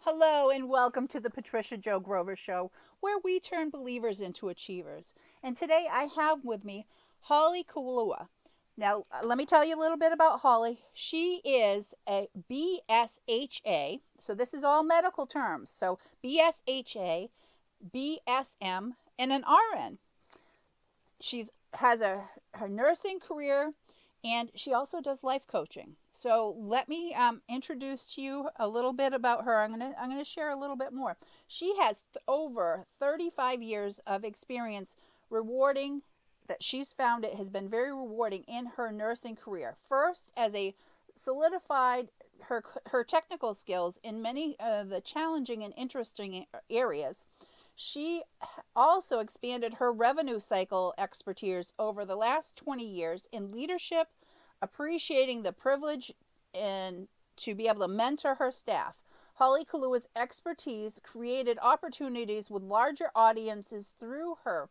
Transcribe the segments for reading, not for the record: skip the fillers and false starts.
Hello and welcome to the Patricia Joe Grover Show, where we turn believers into achievers. And today I have with me Holly Kalua. Now, let me tell you a little bit about Holly. She is a BSHA, so this is all medical terms. So BSHA, BSM, and an RN. She's has her nursing career, and she also does life coaching. So let me introduce to you a little bit about her. I'm gonna share a little bit more. She has over 35 years of experience rewarding that she's found it has been very rewarding in her nursing career. First, as a solidified her technical skills in many of the challenging and interesting areas. She also expanded her revenue cycle expertise over the last 20 years in leadership, appreciating the privilege and to be able to mentor her staff. Holly Kalua's expertise created opportunities with larger audiences through her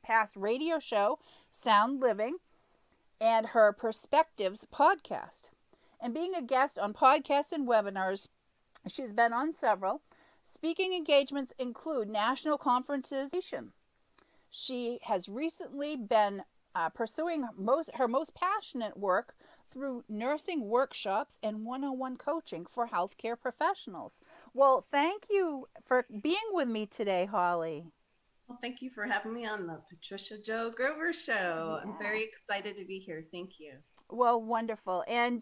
past radio show, Sound Living, and her Perspectives podcast. And being a guest on podcasts and webinars, she's been on several. Speaking engagements include national conferences. She has recently been pursuing her most passionate work through nursing workshops and one-on-one coaching for healthcare professionals. Well, thank you for being with me today, Holly. Well, thank you for having me on the Patricia Joe Grover Show. Yeah. I'm very excited to be here. Thank you. Well, wonderful. And,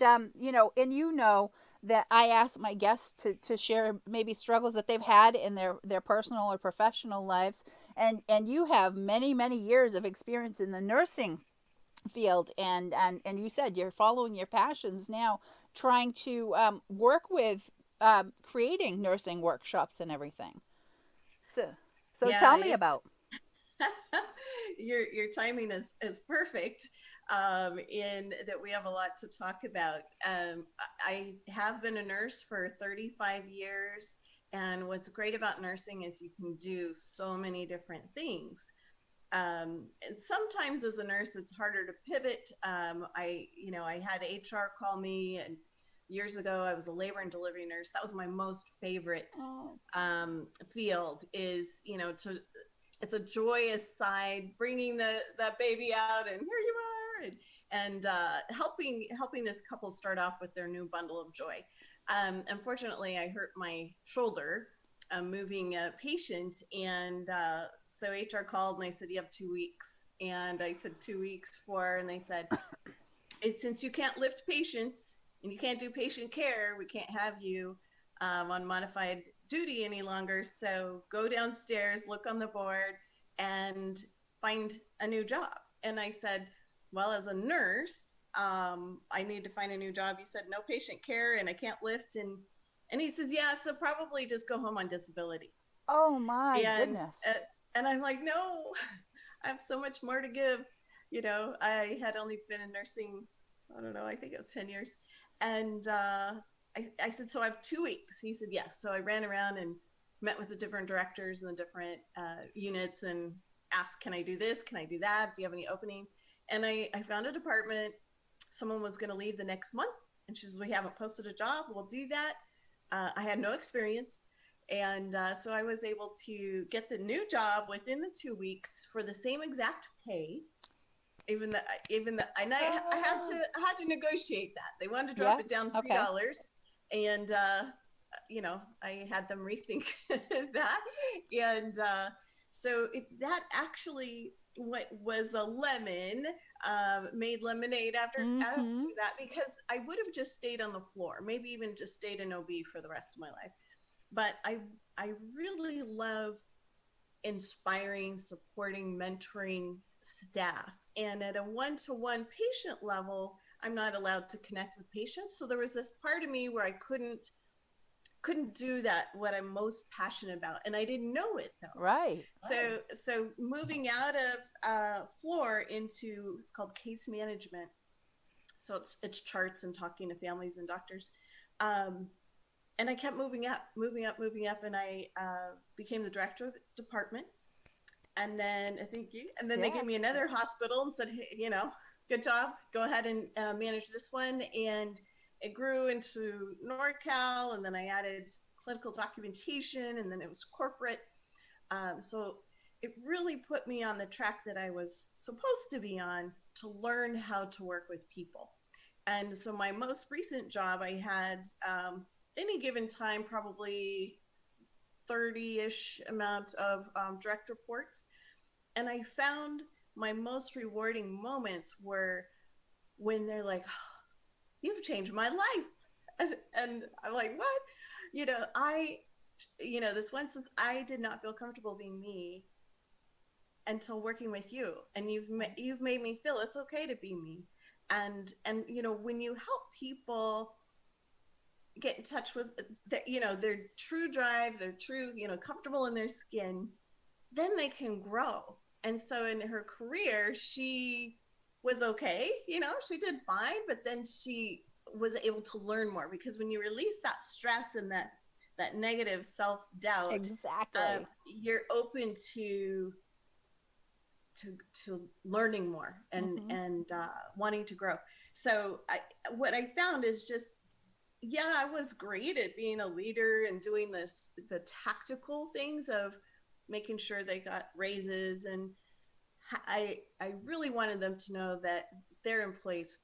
that I ask my guests to share maybe struggles that they've had in their personal or professional lives. And you have many, many years of experience in the nursing field. And you said you're following your passions now, trying to work with creating nursing workshops and everything. So Yeah, tell me about. your timing is perfect. In that we have a lot to talk about. I have been a nurse for 35 years, and what's great about nursing is you can do so many different things. And sometimes as a nurse, it's harder to pivot. I had HR call me, and years ago, I was a labor and delivery nurse. That was my most favorite field. Is it's a joyous side, bringing that baby out, and here you are. And helping this couple start off with their new bundle of joy. Unfortunately, I hurt my shoulder moving a patient, and so HR called and they said, you have 2 weeks. And I said, 2 weeks for, and they said, since you can't lift patients and you can't do patient care, we can't have you on modified duty any longer. So go downstairs, look on the board, and find a new job. And I said, well, as a nurse, I need to find a new job. You said no patient care and I can't lift. And he says, yeah, so probably just go home on disability. Oh my goodness. And I'm like, no, I have so much more to give. I had only been in nursing, I don't know, I think it was 10 years. And I said, so I have 2 weeks. He said, yes. So I ran around and met with the different directors and the different units and asked, can I do this? Can I do that? Do you have any openings? And I found a department. Someone was going to leave the next month. And she says, we haven't posted a job. We'll do that. I had no experience. And so I was able to get the new job within the 2 weeks for the same exact pay. And I had to negotiate that. They wanted to drop it down $3. Okay. And, I had them rethink that. And so that actually was a lemon, made lemonade after that, because I would have just stayed on the floor, maybe even just stayed in OB for the rest of my life. But I really love inspiring, supporting, mentoring staff. And at a one-to-one patient level, I'm not allowed to connect with patients. So there was this part of me where I couldn't do that, what I'm most passionate about. And I didn't know it though. Right. So moving out of floor into, it's called case management. So it's charts and talking to families and doctors. And I kept moving up. And I became the director of the department. And then they gave me another hospital and said, hey, good job. Go ahead and manage this one. And it grew into NorCal, and then I added political documentation, and then it was corporate. So it really put me on the track that I was supposed to be on to learn how to work with people. And so my most recent job, I had any given time, probably 30-ish amount of direct reports. And I found my most rewarding moments were when they're like, oh, you've changed my life. And I'm like, what? This one says, I did not feel comfortable being me until working with you. And you've made me feel it's okay to be me. And when you help people get in touch with their true drive, their true, comfortable in their skin, then they can grow. And so in her career, she was okay, she did fine, but then she was able to learn more, because when you release that stress and that negative self-doubt, Exactly. You're open to learning more and wanting to grow. So what I found is just, I was great at being a leader and doing the tactical things of making sure they got raises, and I really wanted them to know that their employees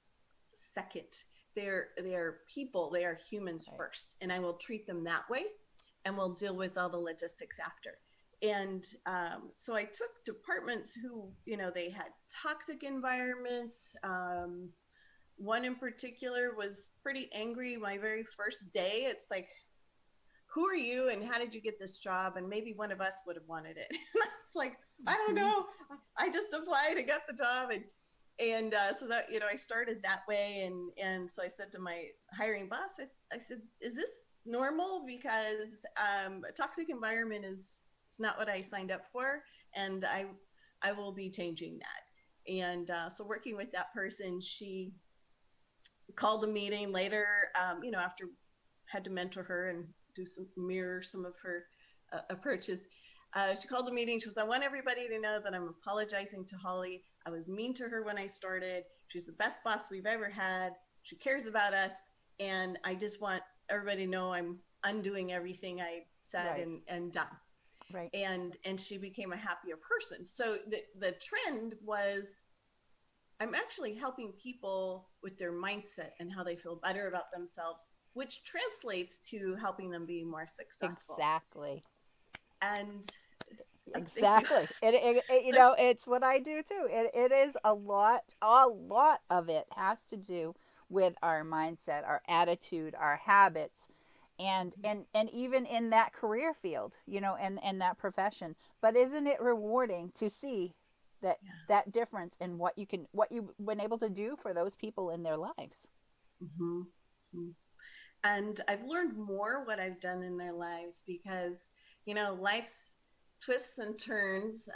second. They're people, they are humans first, and I will treat them that way, and we'll deal with all the logistics after. And so I took departments who, they had toxic environments. One in particular was pretty angry my very first day. It's like, who are you and how did you get this job? And maybe one of us would have wanted it. It's like, I don't know. I just applied and got the job. And so that, I started that way. And so I said to my hiring boss, I said, is this normal? Because a toxic environment is not what I signed up for. And I will be changing that. And so working with that person, she called a meeting later, after had to mentor her and mirror some of her approaches. She called a meeting. She goes, I want everybody to know that I'm apologizing to Holly. I was mean to her when I started. She's the best boss we've ever had. She cares about us. And I just want everybody to know I'm undoing everything I said and done. Right. And she became a happier person. So the trend was, I'm actually helping people with their mindset and how they feel better about themselves, which translates to helping them be more successful. Exactly. And exactly. It's what I do too. It is a lot of it has to do with our mindset, our attitude, our habits, and even in that career field, and that profession. But isn't it rewarding to see that difference in what you've been able to do for those people in their lives? Mm-hmm. Mm-hmm. And I've learned more what I've done in their lives, because life's twists and turns.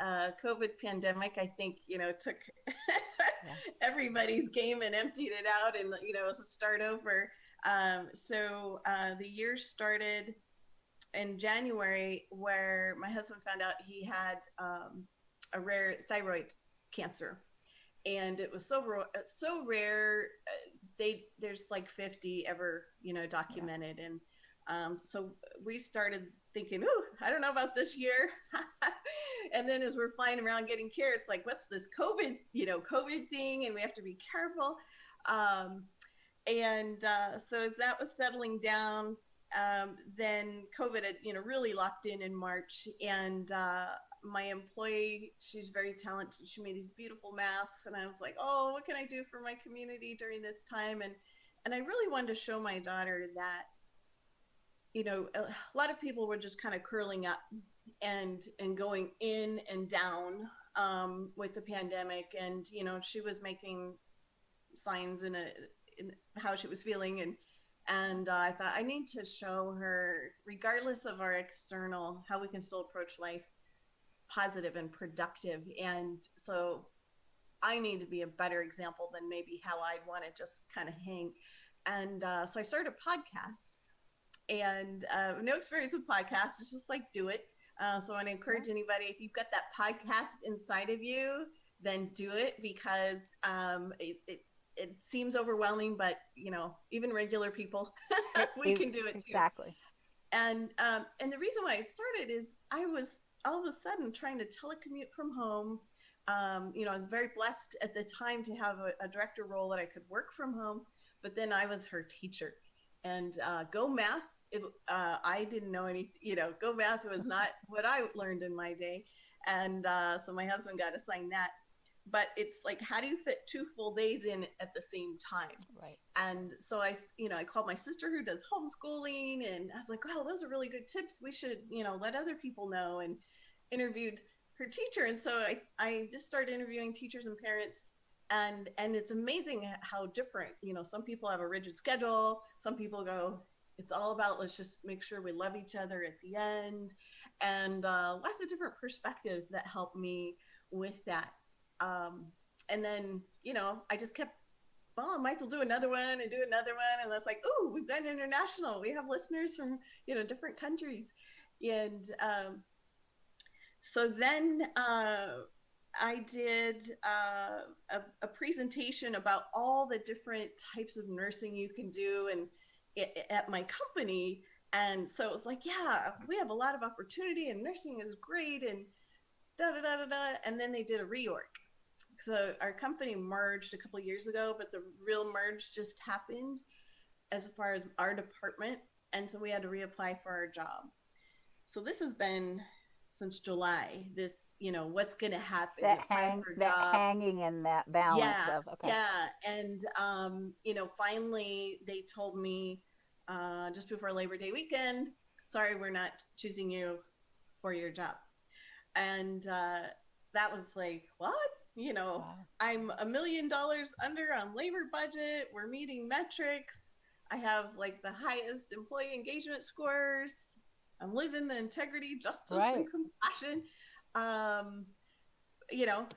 COVID pandemic, I think, took everybody's game and emptied it out, and it was a start over. So the year started in January, where my husband found out he had a rare thyroid cancer, and it was so rare. There's like 50 ever documented, and so we started thinking, ooh, I don't know about this year. And then as we're flying around getting care, it's like, what's this COVID thing, and we have to be careful. So as that was settling down, then COVID had really locked in March, and my employee, she's very talented. She made these beautiful masks, and I was like, oh, what can I do for my community during this time? And I really wanted to show my daughter that, a lot of people were just kind of curling up and going in and down with the pandemic. And, she was making signs in how she was feeling. And I thought, I need to show her, regardless of our external, how we can still approach life positive and productive. And so I need to be a better example than maybe how I'd want to just kind of hang. And so I started a podcast, and no experience with podcasts. It's just like, do it. So I want to encourage anybody, if you've got that podcast inside of you, then do it, because it seems overwhelming, but even regular people, we can do it too. Exactly. And the reason why I started is I was all of a sudden trying to telecommute from home. I was very blessed at the time to have a director role that I could work from home, but then I was her teacher. And Go Math, I didn't know any, Go Math was not what I learned in my day. And so my husband got assigned that. But it's like, how do you fit 2 full days in at the same time? Right. And so I called my sister who does homeschooling, and I was like, oh, those are really good tips. We should, let other people know, and interviewed her teacher. And so I just started interviewing teachers and parents, and it's amazing how different, some people have a rigid schedule. Some people go, it's all about, let's just make sure we love each other at the end. And lots of different perspectives that help me with that. And then, I just kept, well, I might as well do another one and do another one. And it's like, oh, we've gone international. We have listeners from, different countries. And so then I did a presentation about all the different types of nursing you can do and at my company. And so it was like, yeah, we have a lot of opportunity and nursing is great and da da da da da. And then they did a reorg. So our company merged a couple of years ago, but the real merge just happened as far as our department. And so we had to reapply for our job. So this has been since July, this, what's going to happen. Hanging in that balance of, okay. Yeah. And, finally they told me just before Labor Day weekend, sorry, we're not choosing you for your job. And that was like, what? Wow. I'm $1 million under on labor budget. We're meeting metrics. I have like the highest employee engagement scores. I'm living the integrity, justice, right, and compassion.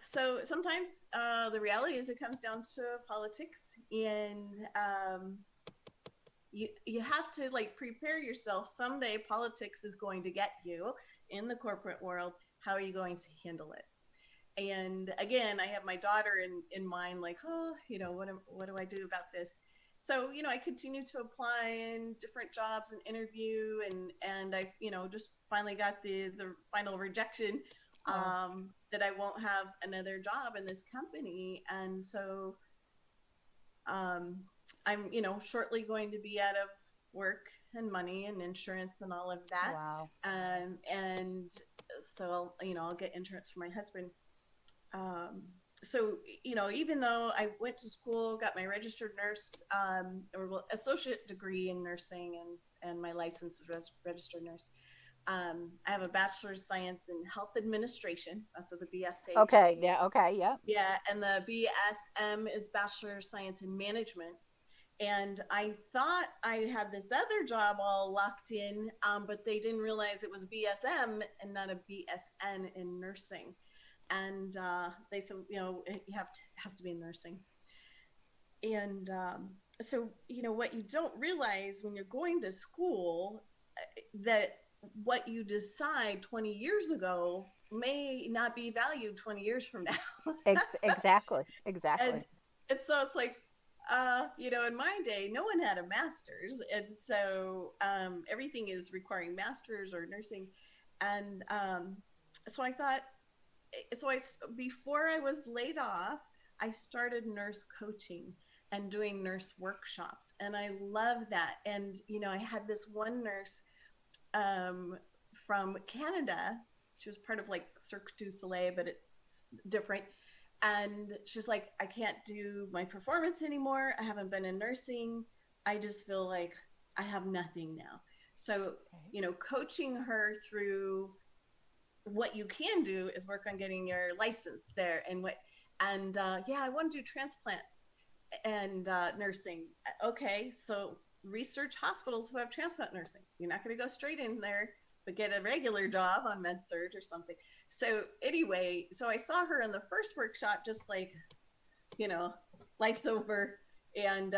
So sometimes the reality is it comes down to politics, and you have to like prepare yourself. Someday politics is going to get you in the corporate world. How are you going to handle it? And again, I have my daughter in mind, like, oh, what do I do about this? So, I continue to apply in different jobs and interview, and I, just finally got the final rejection that I won't have another job in this company. And so I'm, shortly going to be out of work and money and insurance and all of that. Wow. And so, I'll get insurance for my husband. So, even though I went to school, got my registered nurse, or associate degree in nursing and my license as registered nurse, I have a bachelor's of science in health administration. That's what the BSA. Okay. Yeah. Okay. Yeah. Yeah. And the BSM is bachelor's of science in management. And I thought I had this other job all locked in, but they didn't realize it was BSM and not a BSN in nursing. And they said, it has to be in nursing. And so, what you don't realize when you're going to school, that what you decide 20 years ago may not be valued 20 years from now. Exactly. And so it's like, in my day, no one had a master's. And so everything is requiring master's or nursing. And so I thought, before I was laid off, I started nurse coaching and doing nurse workshops. And I love that. And, I had this one nurse from Canada. She was part of like Cirque du Soleil, but it's different. And she's like, I can't do my performance anymore. I haven't been in nursing. I just feel like I have nothing now. So, coaching her through what you can do is work on getting your license there. And I want to do transplant and nursing. Okay, so research hospitals who have transplant nursing. You're not going to go straight in there, but get a regular job on med-surg or something. So anyway, so I saw her in the first workshop, just like, life's over, and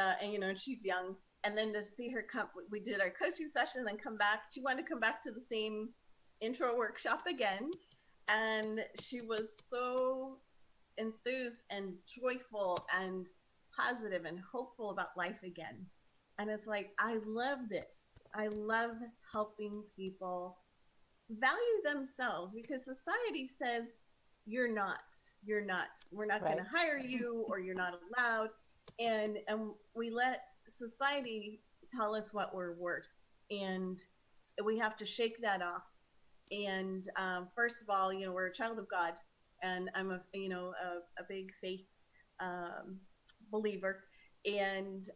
she's young. And then to see her come, we did our coaching session and then come back. She wanted to come back to the same intro workshop again. And she was so enthused and joyful and positive and hopeful about life again. And it's like, I love this. I love helping people value themselves, because society says you're not we're not going Right. to hire you, or you're not allowed. And we let society tell us what we're worth, and we have to shake that off. And first of all, we're a child of God, and I'm a big faith um, believer. And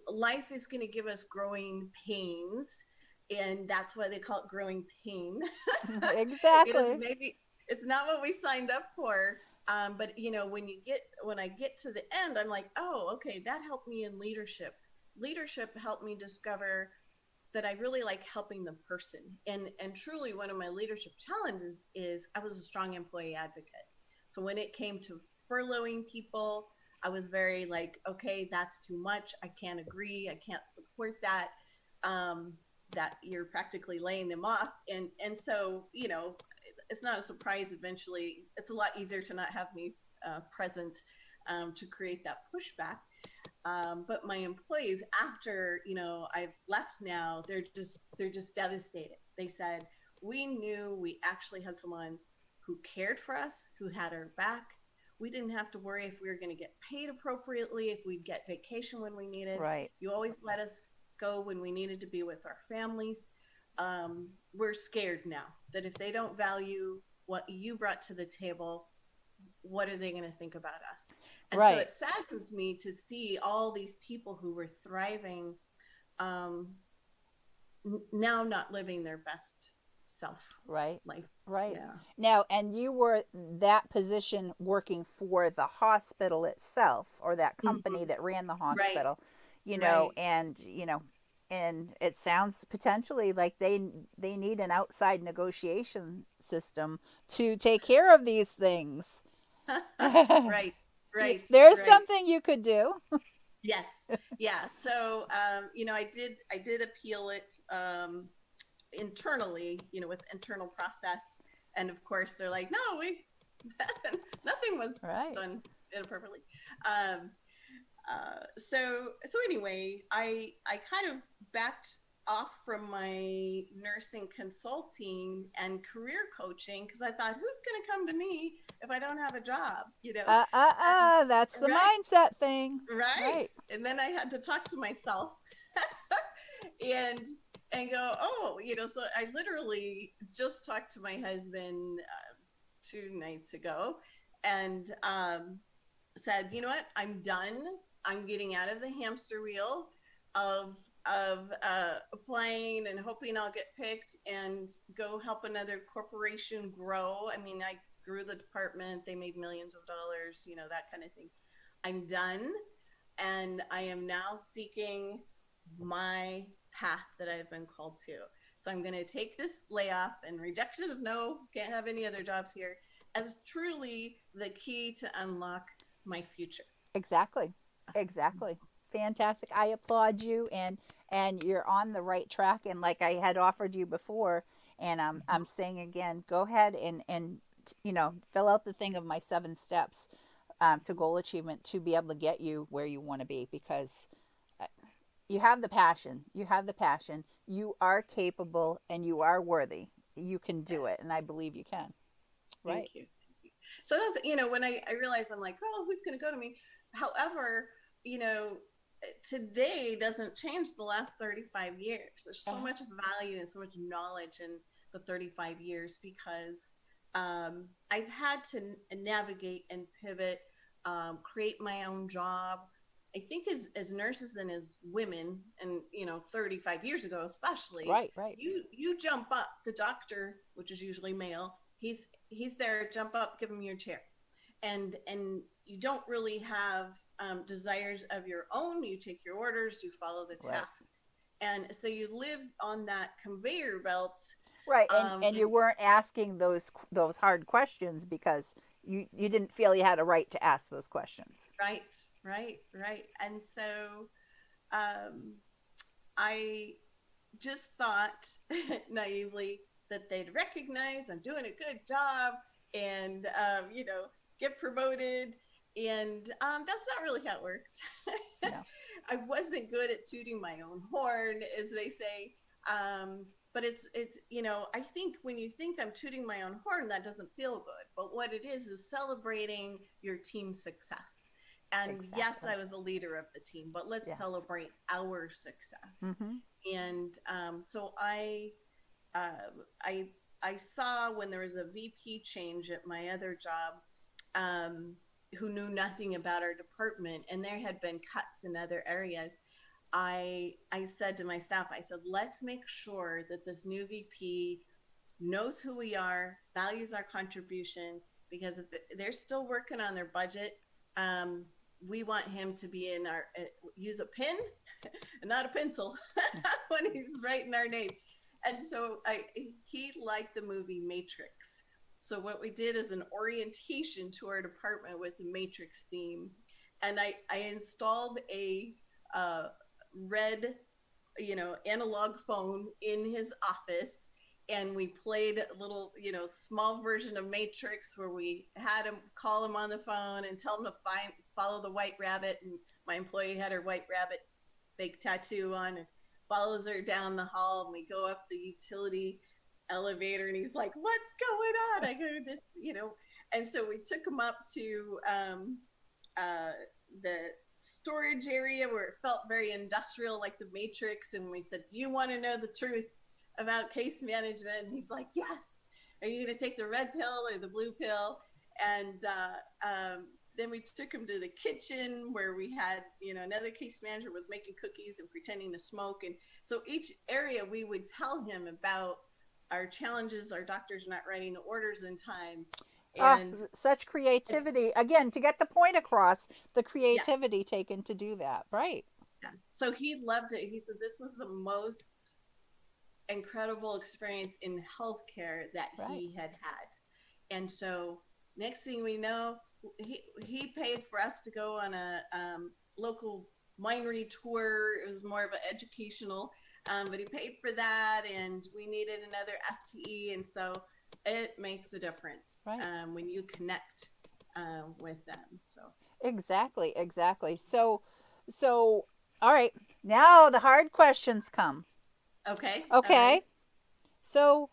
life is going to give us growing pains, and that's why they call it growing pain. It is Exactly. maybe it's not what we signed up for. But when I get to the end, I'm like, oh, okay, that helped me in leadership. Leadership helped me discover that I really like helping the person. And truly, one of my leadership challenges is I was a strong employee advocate. So when it came to furloughing people, I was very like, okay, that's too much. I can't agree. I can't support that. Um, that you're practically laying them off. And so, it's not a surprise. Eventually, it's a lot easier to not have me present, to create that pushback. But my employees, after I've left now, they're just devastated. They said, we knew we actually had someone who cared for us, who had our back. We didn't have to worry if we were going to get paid appropriately, if we'd get vacation when we needed. Right. You always let us go when we needed to be with our families. We're scared now that if they don't value what you brought to the table, what are they going to think about us? And so Right. it saddens me to see all these people who were thriving, um, now not living their best self Right. life. Right. Yeah. Now, and you were that position working for the hospital itself, or that company Hmm. that ran the Right. hospital, Right. and it sounds potentially like they need an outside negotiation system to take care of these things. Right. Right. There's Right. something you could do. Yes. Yeah. So, I did appeal it, internally, with internal process. And of course, they're like, no, we, nothing was Right. done inappropriately. Um, so anyway, I kind of backed off from my nursing consulting and career coaching, because I thought, who's going to come to me if I don't have a job, And That's the right, mindset thing. right. Right. And then I had to talk to myself and and go, oh, so I literally just talked to my husband 2 nights ago, and said, you know what, I'm done. I'm getting out of the hamster wheel of applying and hoping I'll get picked and go help another corporation grow. I mean, I grew the department, they made millions of dollars, that kind of thing. I'm done, and I am now seeking my path that I've been called to. So I'm going to take this layoff and rejection of no, can't have any other jobs here, as truly the key to unlock my future. Exactly. Exactly. Fantastic. I applaud you, and you're on the right track, and like I had offered you before, and I'm saying again, go ahead and fill out the thing of my 7 steps to goal achievement to be able to get you where you want to be, because you have the passion. You have the passion. You are capable and you are worthy. You can do it, Yes. and I believe you can. Right. Thank you. So that's, when I realized, I'm like, oh, who's going to go to me? However, you know, today doesn't change the last 35 years. There's so Uh-huh. much value and so much knowledge in the 35 years, because I've had to navigate and pivot, create my own job. I think as nurses and as women, and 35 years ago especially, Right. Right. you jump up. The doctor, which is usually male, he's there. Jump up, give him your chair, and you don't really have desires of your own. You take your orders, you follow the Right. tasks, and so you live on that conveyor belt. Right. And you And weren't asking those hard questions because you didn't feel you had a right to ask those questions. right, right, right. And so um, I just thought naively that they'd recognize I'm doing a good job, and get promoted. And that's not really how it works. No. I wasn't good at tooting my own horn, as they say. But it's I think when you think I'm tooting my own horn, that doesn't feel good. But what it is celebrating your team's success. And yes, Exactly. I was a leader of the team, but let's Yes. celebrate our success. Mm-hmm. And so uh, I I saw when there was a VP change at my other job, um, who knew nothing about our department, and there had been cuts in other areas. I said to my staff, I said, let's make sure that this new VP knows who we are, values our contribution, because if they're still working on their budget, um, we want him to be in our use a pen and not a pencil when he's writing our name. And so he liked the movie Matrix. So what we did is an orientation to our department with the Matrix theme, and I installed a red, analog phone in his office, and we played a little, small version of Matrix where we had him call him on the phone and tell him to follow the white rabbit. And my employee had her white rabbit fake tattoo on and follows her down the hall, and we go up the utility elevator, and he's like, "What's going on?" I go, "This," and so we took him up to the storage area where it felt very industrial, like the Matrix, and we said, "Do you want to know the truth about case management?" And he's like, "Yes. Are you going to take the red pill or the blue pill?" And then we took him to the kitchen where we had, another case manager was making cookies and pretending to smoke. And so each area we would tell him about our challenges, our doctors not writing the orders in time. And such creativity. Again, to get the point across, the yeah, creativity taken to do that. Right. yeah. So he loved it. He said this was the most incredible experience in healthcare that Right. he had had. And so next thing we know, he paid for us to go on a local winery tour. It was more of an educational, but he paid for that, and we needed another FTE. And so it makes a difference, Right. when you connect with them. So Exactly. Exactly. So, all right. Now the hard questions come. okay, all right. Okay. So,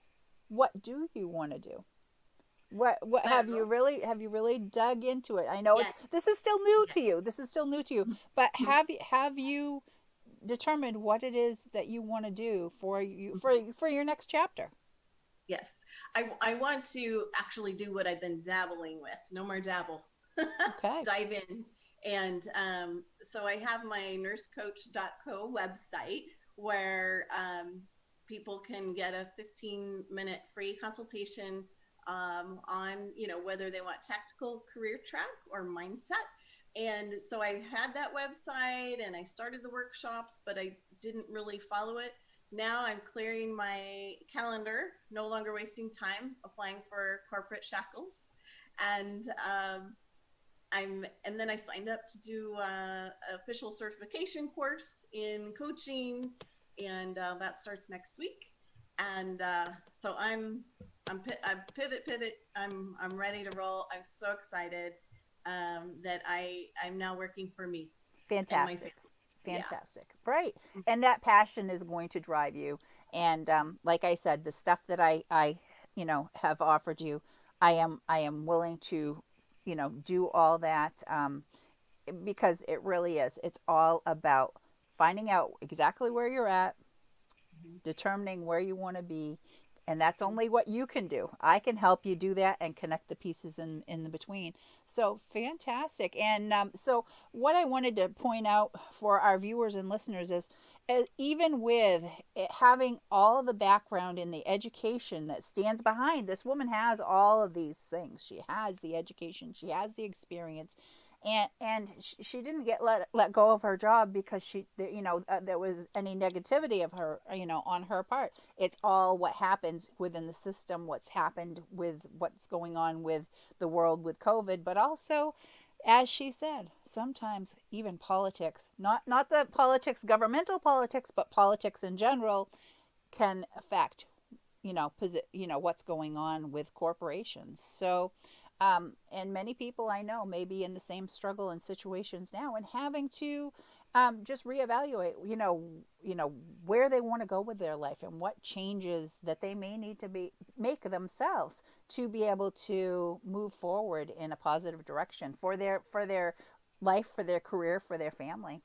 what do you want to do? What So have you really dug into it? I know yes, this is still new yes. to you. This is still new to you. But have you determined what it is that you want to do for your next chapter? Yes, I want to actually do what I've been dabbling with. No more dabble. Okay. Dive in. And so I have my nursecoach.co website where people can get a 15-minute free consultation on, whether they want tactical career track or mindset. And so I had that website and I started the workshops, but I didn't really follow it. Now I'm clearing my calendar, no longer wasting time applying for corporate shackles. And and then I signed up to do an official certification course in coaching, and that starts next week. And so I'm pivot. I'm ready to roll. I'm so excited that I'm now working for me and my family. Fantastic. Yeah. Fantastic. Right. And that passion is going to drive you. And like I said, the stuff that I have offered you, I am willing to, do all that because it really is. It's all about finding out exactly where you're at, Mhm. determining where you want to be, and that's only what you can do. I can help you do that and connect the pieces in the between. So fantastic. And so what I wanted to point out for our viewers and listeners is, even with it having all the background in the education that stands behind, this woman has all of these things. She has the education, she has the experience, and she didn't get let go of her job because there was any negativity of her, on her part. It's all what happens within the system, what's happened with what's going on with the world with COVID, but also, as she said, sometimes even politics, not the politics, governmental politics, but politics in general, can affect, what's going on with corporations. So and many people I know may be in the same struggle and situations now, and having to just reevaluate, where they want to go with their life and what changes that they may need to make themselves to be able to move forward in a positive direction for their life, for their career, for their family,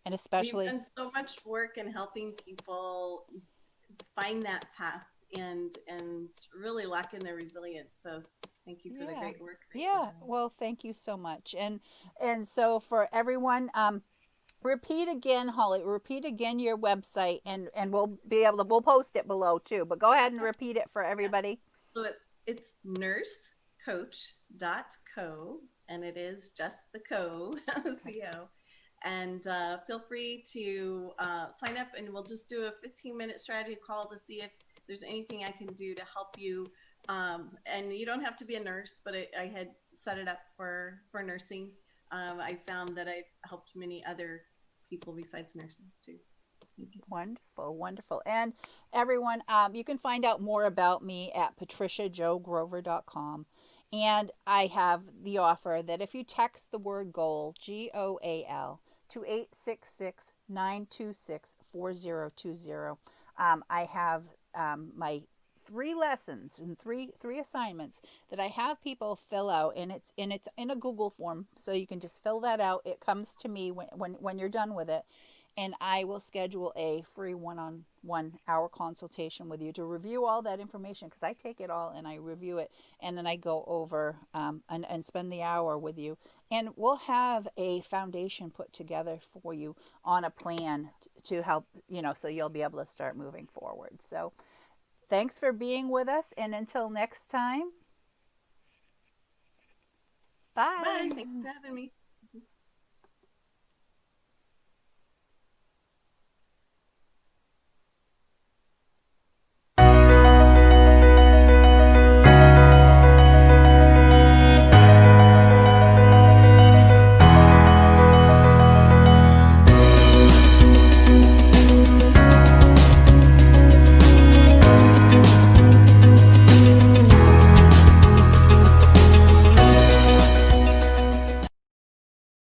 and We've especially, done so much work in helping people find that path and really lock in their resilience. So thank you for the yeah, great work that you're yeah. doing. Well, thank you so much, and so for everyone, repeat again, Holly. Repeat again your website, and we'll post it below too. But go ahead and Okay. repeat it for Yeah. everybody. So it's nursecoach.co, and it is just the co, Okay. co. And feel free to sign up, and we'll just do a 15-minute strategy call to see if there's anything I can do to help you. And you don't have to be a nurse, but I had set it up for nursing. I found that I've helped many other people besides nurses too. Thank you. Wonderful, wonderful. And everyone, you can find out more about me at patriciajogrover.com. And I have the offer that if you text the word goal, GOAL, to 866-926-4020, I have my three lessons and three assignments that I have people fill out, and it's in a Google form, so you can just fill that out. It comes to me when you're done with it, and I will schedule a free one-on-one hour consultation with you to review all that information, because I take it all and I review it, and then I go over and spend the hour with you, and we'll have a foundation put together for you on a plan to help, so you'll be able to start moving forward. So thanks for being with us, and until next time, Bye. bye. Thanks for having me.